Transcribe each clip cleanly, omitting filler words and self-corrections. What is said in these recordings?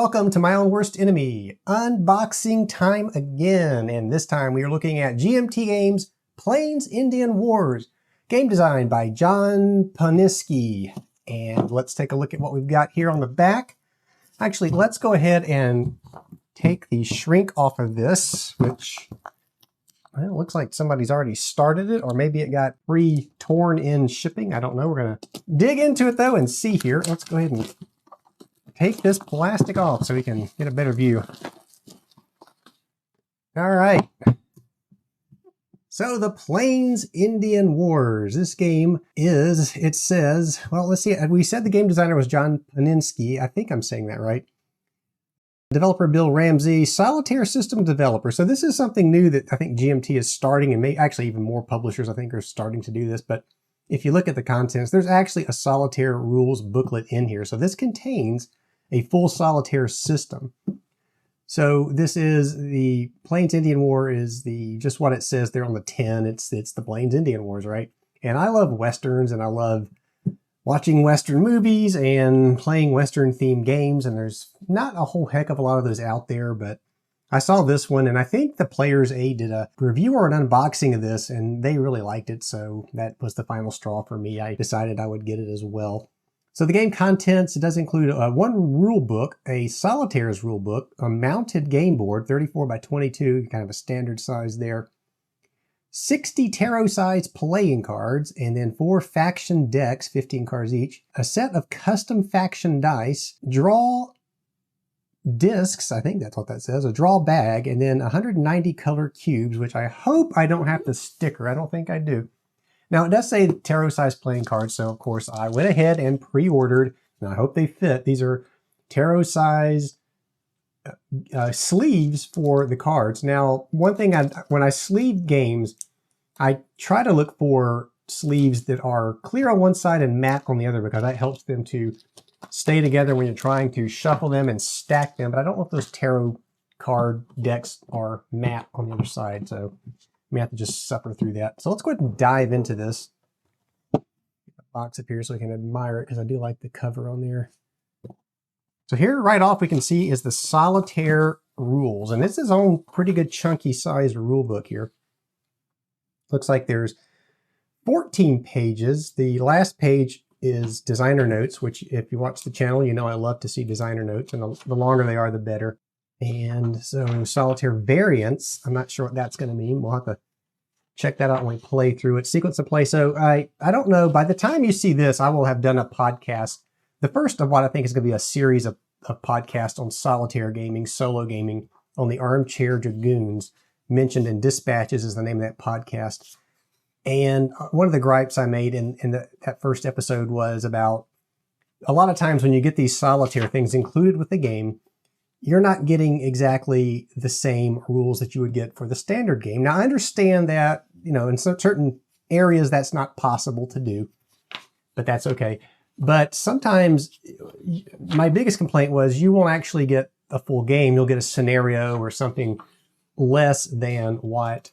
welcome to My Own Worst Enemy. Unboxing time again, and this time we are looking at GMT Games Plains Indian Wars, game designed by John Poniski. And let's take a look at what we've got here on the back. Actually, let's go ahead and take the shrink off of this, which well, it looks like somebody's already started it, or maybe it got pre-torn in shipping. I don't know. We're going to dig into it though and see here. Let's go ahead and take this plastic off so we can get a better view. All right. So the Plains Indian Wars. This game is, it says, well, let's see. We said the game designer was John Poniski. I think I'm saying that right. Developer Bill Ramsey, solitaire system developer. So this is something new that I think GMT is starting, and actually even more publishers I think are starting to do this. But if you look at the contents, there's actually a solitaire rules booklet in here. So this contains a full solitaire system. So this is the Plains Indian War is just what it says there on the tin. It's the Plains Indian Wars, right? And I love Westerns, and I love watching Western movies and playing Western themed games. And there's not a whole heck of a lot of those out there, but I saw this one, and I think the Players Aid did a review or an unboxing of this, and they really liked it. So that was the final straw for me. I decided I would get it as well. So the game contents, it does include one rule book, a solitaire's rule book, a mounted game board, 34 by 22, kind of a standard size there, 60 tarot-sized playing cards, and then 4 faction decks, 15 cards each, a set of custom faction dice, draw discs, I think that's what that says, a draw bag, and then 190 color cubes, which I hope I don't have to sticker. I don't think I do. Now, it does say tarot-sized playing cards, so of course I went ahead and pre-ordered, and I hope they fit. These are tarot-sized sleeves for the cards. Now, one thing, when I sleeve games, I try to look for sleeves that are clear on one side and matte on the other, because that helps them to stay together when you're trying to shuffle them and stack them. But I don't know if those tarot card decks are matte on the other side, so we have to just suffer through that. So let's go ahead and dive into this. Get the box up here so we can admire it, because I do like the cover on there. So here right off we can see is the solitaire rules, and this is on pretty good chunky sized rule book here. Looks like there's 14 pages. The last page is designer notes, which if you watch the channel, you know I love to see designer notes, and the longer they are, the better. And so solitaire variants, I'm not sure what that's going to mean. We'll have to check that out when we play through it. Sequence of play. So I don't know. By the time you see this, I will have done a podcast. The first of what I think is going to be a series of podcasts on solitaire gaming, solo gaming, on the Armchair Dragoons. Mentioned in Dispatches is the name of that podcast. And one of the gripes I made in that first episode was about a lot of times when you get these solitaire things included with the game, you're not getting exactly the same rules that you would get for the standard game. Now, I understand that, you know, in certain areas that's not possible to do, but that's okay. But sometimes my biggest complaint was you won't actually get a full game. You'll get a scenario or something less than what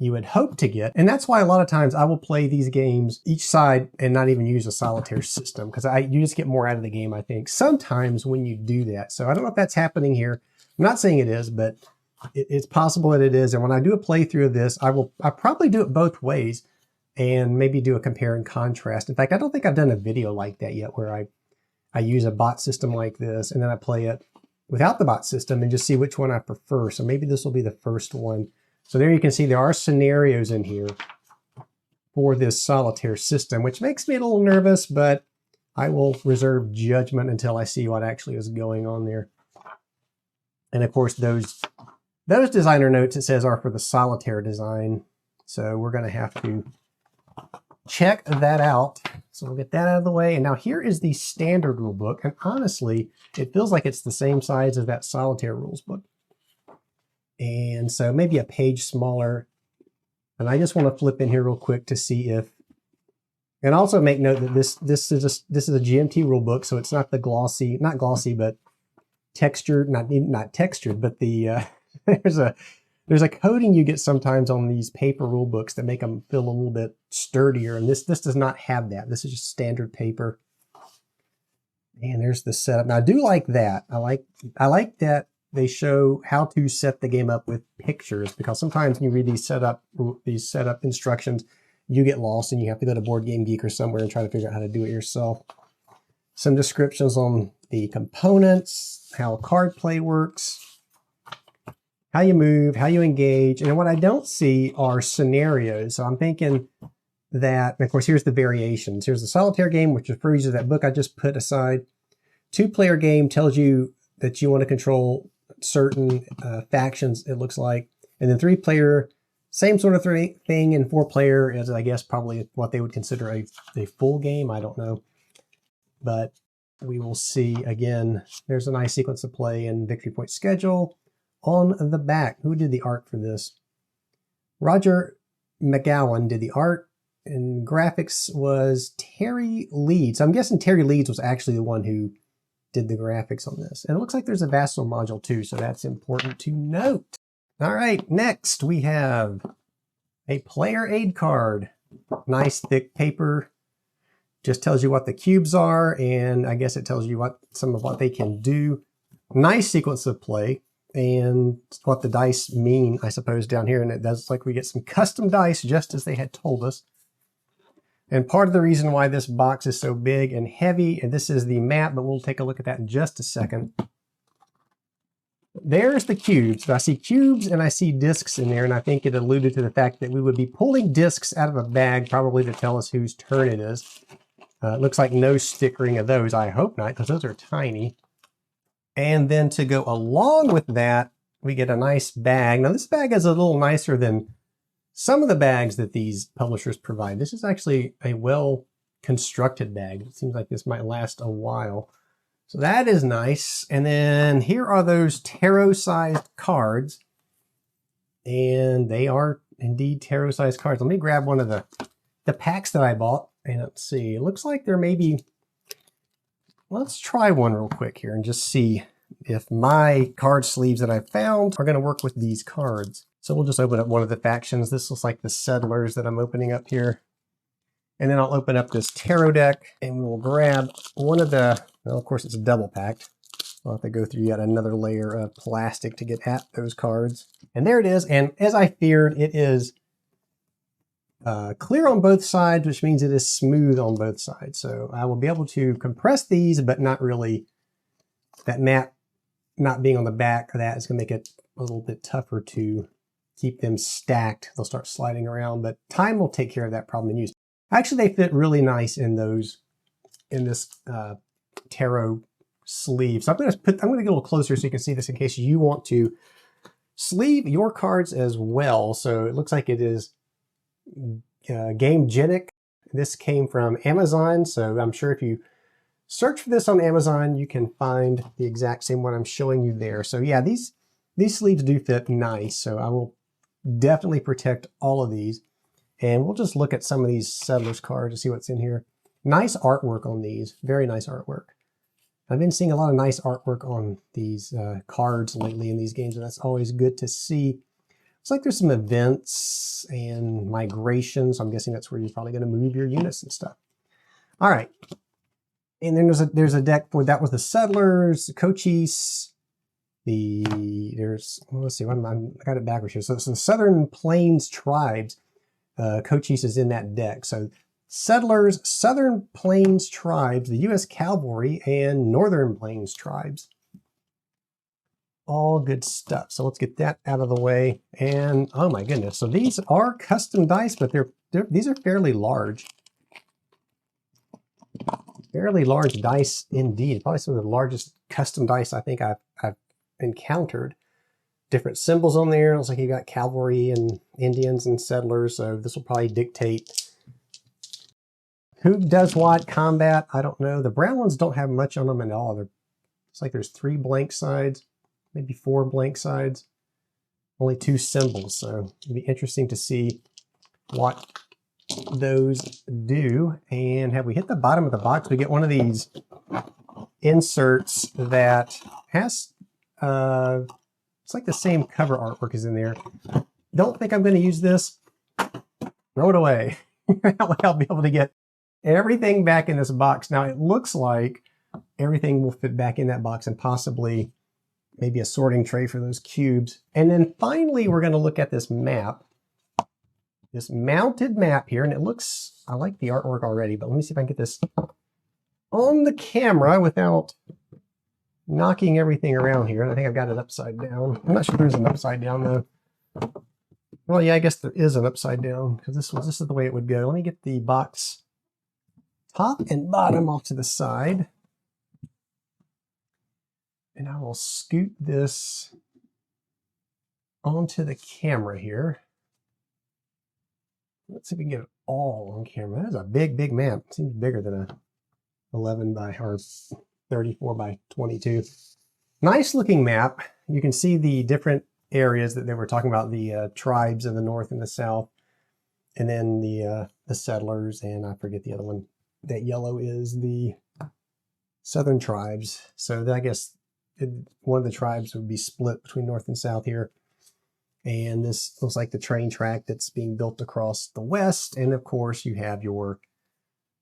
you would hope to get. And that's why a lot of times I will play these games each side and not even use a solitaire system, because you just get more out of the game, I think, sometimes when you do that. So I don't know if that's happening here. I'm not saying it is, but it's possible that it is. And when I do a playthrough of this, I'll probably do it both ways and maybe do a compare and contrast. In fact, I don't think I've done a video like that yet where I use a bot system like this and then I play it without the bot system and just see which one I prefer. So maybe this will be the first one. So there you can see there are scenarios in here for this solitaire system, which makes me a little nervous, but I will reserve judgment until I see what actually is going on there. And of course, those designer notes, it says, are for the solitaire design. So we're going to have to check that out. So we'll get that out of the way. And now here is the standard rule book. And honestly, it feels like it's the same size as that solitaire rules book. And so maybe a page smaller. And I just want to flip in here real quick to see if, and also make note that this is a GMT rule book, so it's not the glossy, not glossy, but textured, not textured, but the there's a coating you get sometimes on these paper rule books that make them feel a little bit sturdier, and this does not have that. This is just standard paper. And there's the setup. Now I do like that. I like that they show how to set the game up with pictures, because sometimes when you read these setup instructions, you get lost and you have to go to Board Game Geek or somewhere and try to figure out how to do it yourself. Some descriptions on the components, how card play works, how you move, how you engage. And what I don't see are scenarios. So I'm thinking that, and of course, here's the variations. Here's the solitaire game, which refers to that book I just put aside. 2-player game tells you that you want to control certain factions, it looks like. And then 3-player, same sort of thing. And 4-player is, I guess, probably what they would consider a full game. I don't know. But we will see. Again, there's a nice sequence of play and victory point schedule on the back. Who did the art for this? Roger McGowan did the art, and graphics was Terry Leeds. I'm guessing Terry Leeds was actually the one who did the graphics on this. And it looks like there's a Vassal module too, so that's important to note. All right, next we have a player aid card. Nice thick paper. Just tells you what the cubes are, and I guess it tells you some of what they can do. Nice sequence of play, and what the dice mean, I suppose, down here. And it does like we get some custom dice, just as they had told us. And part of the reason why this box is so big and heavy, and this is the map, but we'll take a look at that in just a second. There's the cubes. I see cubes and I see discs in there, and I think it alluded to the fact that we would be pulling discs out of a bag, probably to tell us whose turn it is. It looks like no stickering of those. I hope not, because those are tiny. And then to go along with that, we get a nice bag. Now this bag is a little nicer than some of the bags that these publishers provide. This is actually a well-constructed bag. It seems like this might last a while. So that is nice. And then here are those tarot-sized cards. And they are indeed tarot-sized cards. Let me grab one of the packs that I bought. And let's see, it looks like there may be, let's try one real quick here and just see if my card sleeves that I found are going to work with these cards. So we'll just open up one of the factions. This looks like the Settlers that I'm opening up here. And then I'll open up this tarot deck and we'll grab one of the, well, of course it's double packed. I'll have to go through yet another layer of plastic to get at those cards. And there it is. And as I feared, it is clear on both sides, which means it is smooth on both sides. So I will be able to compress these, but not really, that mat not being on the back of that is going to make it a little bit tougher to keep them stacked. They'll start sliding around, but time will take care of that problem in use. Actually, they fit really nice in this tarot sleeve. So I'm going to get a little closer so you can see this in case you want to sleeve your cards as well. So it looks like it is Gamegenic. This came from Amazon, so I'm sure if you search for this on Amazon, you can find the exact same one I'm showing you there. So yeah, these sleeves do fit nice, so I will definitely protect all of these. And we'll just look at some of these Settlers cards to see what's in here. Nice artwork on these, very nice artwork. I've been seeing a lot of nice artwork on these cards lately in these games, and that's always good to see. It's like there's some events and migration, so I'm guessing that's where you're probably going to move your units and stuff. All right. And then there's a deck for, that was the Settlers, Cochise, let's see, I got it backwards here. So it's the Southern Plains Tribes. Cochise is in that deck. So Settlers, Southern Plains Tribes, the U.S. Cavalry, and Northern Plains Tribes. All good stuff. So let's get that out of the way. And oh my goodness, so these are custom dice, but these are fairly large. Fairly large dice indeed. Probably some of the largest custom dice I think I've encountered. Different symbols on there. Looks like you got cavalry and Indians and settlers. So this will probably dictate who does what combat. I don't know. The brown ones don't have much on them at all. It's like there's 3 blank sides, maybe 4 blank sides. Only 2 symbols. So it'll be interesting to see what those do. And have we hit the bottom of the box? We get one of these inserts that has it's like the same cover artwork is in there. Don't think I'm going to use this. Throw it away. That way I'll be able to get everything back in this box. Now it looks like everything will fit back in that box, and possibly maybe a sorting tray for those cubes. And then finally, we're going to look at this map, this mounted map here. And it looks, I like the artwork already, but let me see if I can get this on the camera without knocking everything around here. And I think I've got it upside down. I'm not sure there's an upside down though. Well, yeah, I guess there is an upside down because this is the way it would go. Let me get the box top and bottom off to the side. And I will scoot this onto the camera here. Let's see if we can get it all on camera. That is a big, big map. It seems bigger than a 11 by or 34 by 22. Nice looking map. You can see the different areas that they were talking about, the tribes in the north and the south, and then the settlers, and I forget the other one. That yellow is the southern tribes. So I guess one of the tribes would be split between north and south here. And this looks like the train track that's being built across the west. And of course, you have your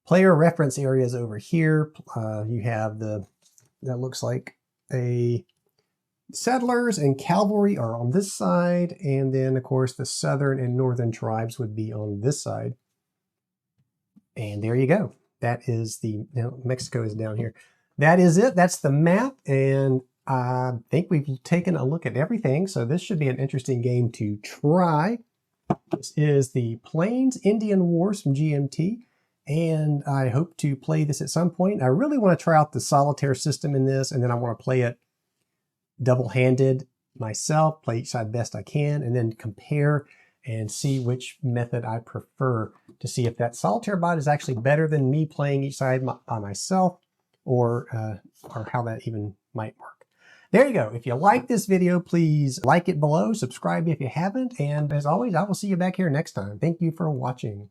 player reference areas over here. You have that looks like a settlers and cavalry are on this side. And then, of course, the southern and northern tribes would be on this side. And there you go. That is Mexico is down here. That is it. That's the map. And I think we've taken a look at everything, so this should be an interesting game to try. This is the Plains Indian Wars from GMT, and I hope to play this at some point. I really want to try out the solitaire system in this, and then I want to play it double-handed myself, play each side best I can, and then compare and see which method I prefer to see if that solitaire bot is actually better than me playing each side by myself, or how that even might work. There you go. If you like this video, please like it below, subscribe if you haven't, and as always, I will see you back here next time. Thank you for watching.